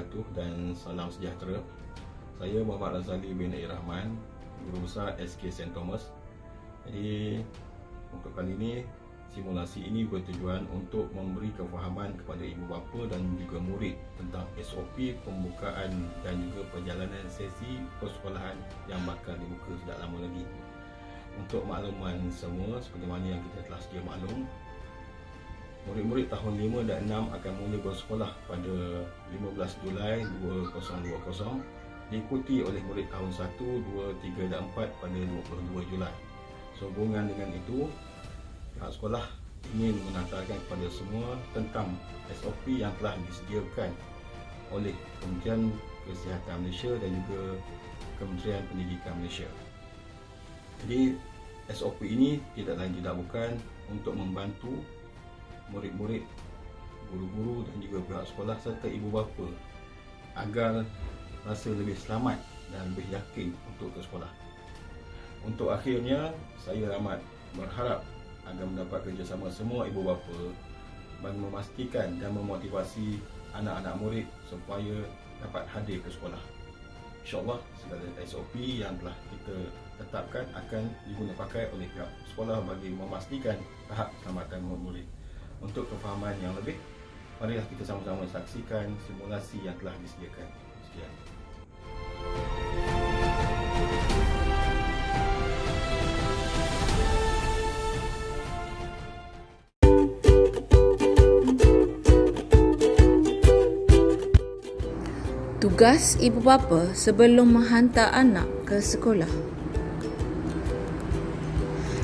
wabarakatuh dan salam sejahtera. Saya Muhammad Razali bin Rahman, Guru Besar SK St. Thomas. Jadi untuk kali ini, simulasi ini bertujuan untuk memberi kefahaman kepada ibu bapa dan juga murid tentang SOP pembukaan dan juga perjalanan sesi persekolahan yang bakal dibuka tidak lama lagi. Untuk makluman semua, seperti mana yang kita telah sedia maklum, murid-murid tahun 5 dan 6 akan mula bersekolah pada 15 Julai 2020, diikuti oleh murid tahun 1, 2, 3 dan 4 pada 22 Julai. Sehubungan dengan itu, pihak sekolah ingin menantarkan kepada semua tentang SOP yang telah disediakan oleh Kementerian Kesihatan Malaysia dan juga Kementerian Pendidikan Malaysia. Jadi SOP ini tidak lain tidak bukan untuk membantu murid-murid, guru-guru dan juga pihak sekolah serta ibu bapa agar rasa lebih selamat dan lebih yakin untuk ke sekolah. Untuk akhirnya, saya amat berharap agar mendapat kerjasama semua ibu bapa bagi memastikan dan memotivasi anak-anak murid supaya dapat hadir ke sekolah. InsyaAllah segala SOP yang telah kita tetapkan akan diguna pakai oleh pihak sekolah bagi memastikan tahap keselamatan murid. Untuk kefahaman yang lebih, marilah kita sama-sama saksikan simulasi yang telah disediakan. Sekian. Tugas ibu bapa sebelum menghantar anak ke sekolah.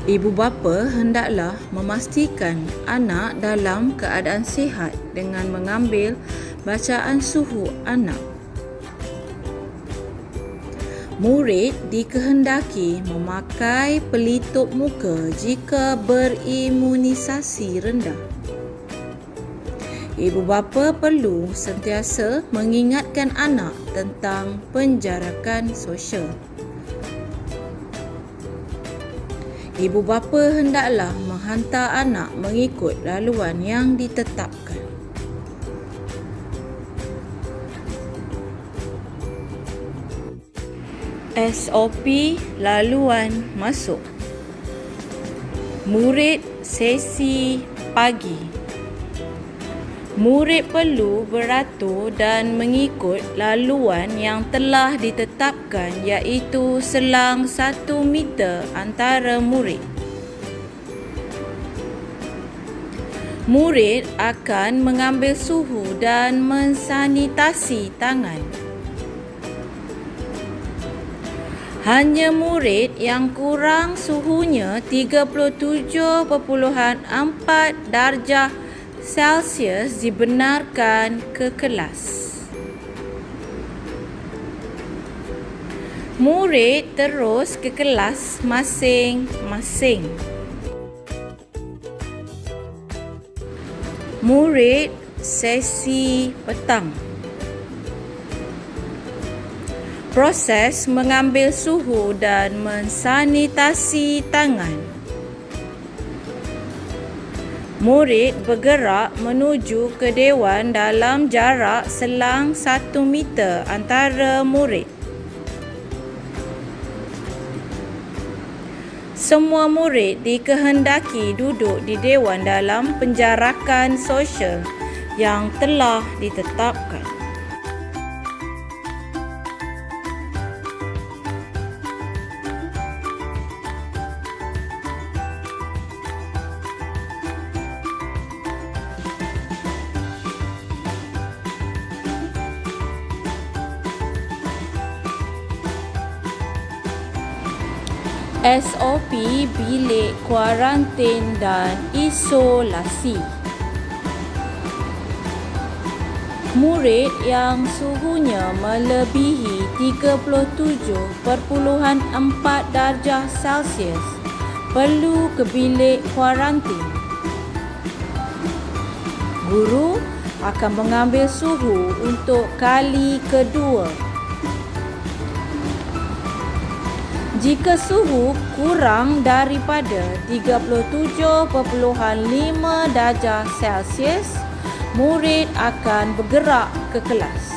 Ibu bapa hendaklah memastikan anak dalam keadaan sihat dengan mengambil bacaan suhu anak. Murid dikehendaki memakai pelitup muka jika berimunisasi rendah. Ibu bapa perlu sentiasa mengingatkan anak tentang penjarakan sosial. Ibu bapa hendaklah menghantar anak mengikut laluan yang ditetapkan. SOP laluan masuk. Murid sesi pagi. Murid perlu beratur dan mengikut laluan yang telah ditetapkan, iaitu selang 1 meter antara murid. Murid akan mengambil suhu dan mensanitasi tangan. Hanya murid yang kurang suhunya 37.4 darjah Celsius dibenarkan ke kelas. Murid terus ke kelas masing-masing. Murid sesi petang. Proses mengambil suhu dan mensanitasi tangan. Murid bergerak menuju ke dewan dalam jarak selang 1 meter antara murid. Semua murid dikehendaki duduk di dewan dalam penjarakan sosial yang telah ditetapkan. SOP bilik kuarantin dan isolasi. Murid yang suhunya melebihi 37.4 darjah Celsius perlu ke bilik kuarantin. Guru akan mengambil suhu untuk kali kedua. Jika suhu kurang daripada 37.5 darjah Celsius, murid akan bergerak ke kelas.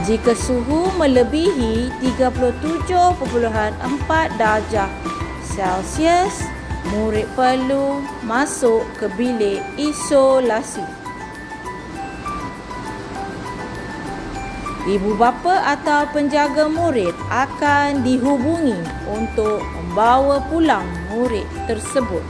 Jika suhu melebihi 37.4 darjah Celsius, murid perlu masuk ke bilik isolasi. Ibu bapa atau penjaga murid akan dihubungi untuk membawa pulang murid tersebut.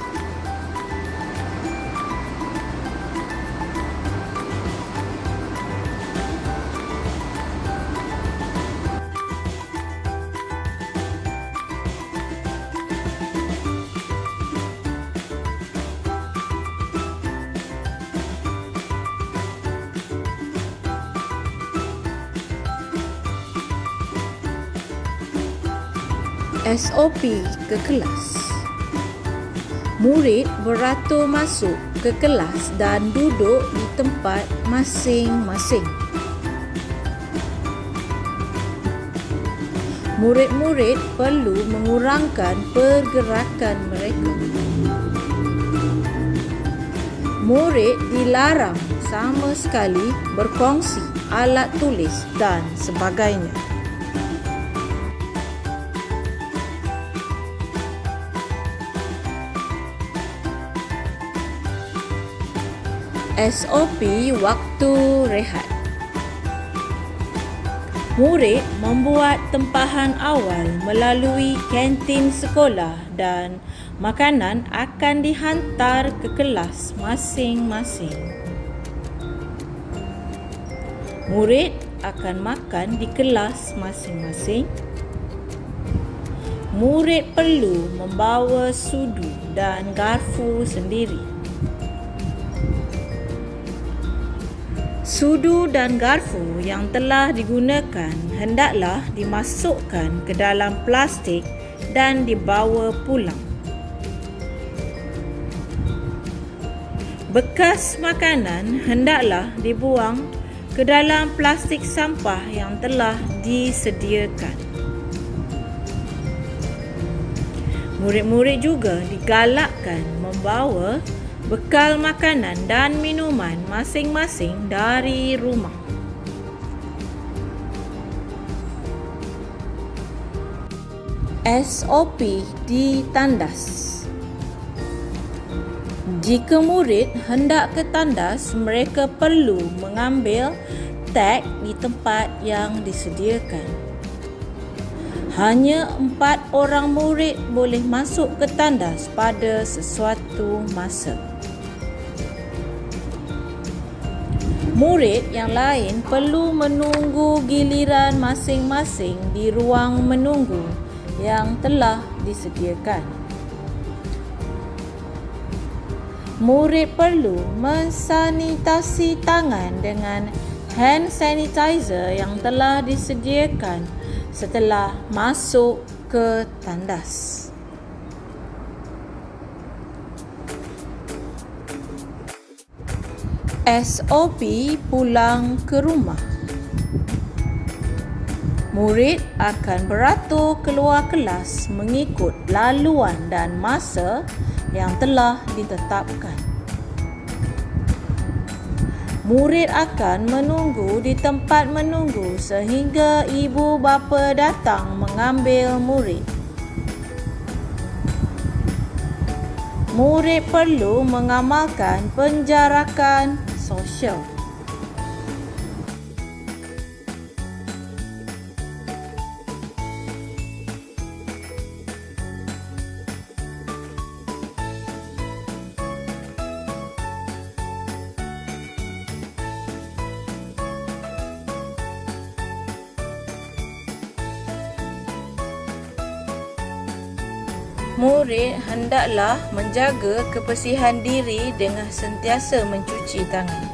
SOP ke kelas. Murid beratur masuk ke kelas dan duduk di tempat masing-masing. Murid-murid perlu mengurangkan pergerakan mereka. Murid dilarang sama sekali berkongsi alat tulis dan sebagainya. SOP waktu rehat. Murid membuat tempahan awal melalui kantin sekolah dan makanan akan dihantar ke kelas masing-masing. Murid akan makan di kelas masing-masing. Murid perlu membawa sudu dan garfu sendiri. Sudu dan garfu yang telah digunakan hendaklah dimasukkan ke dalam plastik dan dibawa pulang. Bekas makanan hendaklah dibuang ke dalam plastik sampah yang telah disediakan. Murid-murid juga digalakkan membawa bekal makanan dan minuman masing-masing dari rumah. SOP di tandas. Jika murid hendak ke tandas, mereka perlu mengambil tag di tempat yang disediakan. Hanya 4 orang murid boleh masuk ke tandas pada sesuatu masa. Murid yang lain perlu menunggu giliran masing-masing di ruang menunggu yang telah disediakan. Murid perlu mensanitasi tangan dengan hand sanitizer yang telah disediakan setelah masuk ke tandas. SOP pulang ke rumah. Murid akan beratur keluar kelas mengikut laluan dan masa yang telah ditetapkan. Murid akan menunggu di tempat menunggu sehingga ibu bapa datang mengambil murid. Murid perlu mengamalkan penjarakan sosial. Murid hendaklah menjaga kebersihan diri dengan sentiasa mencuci tangan.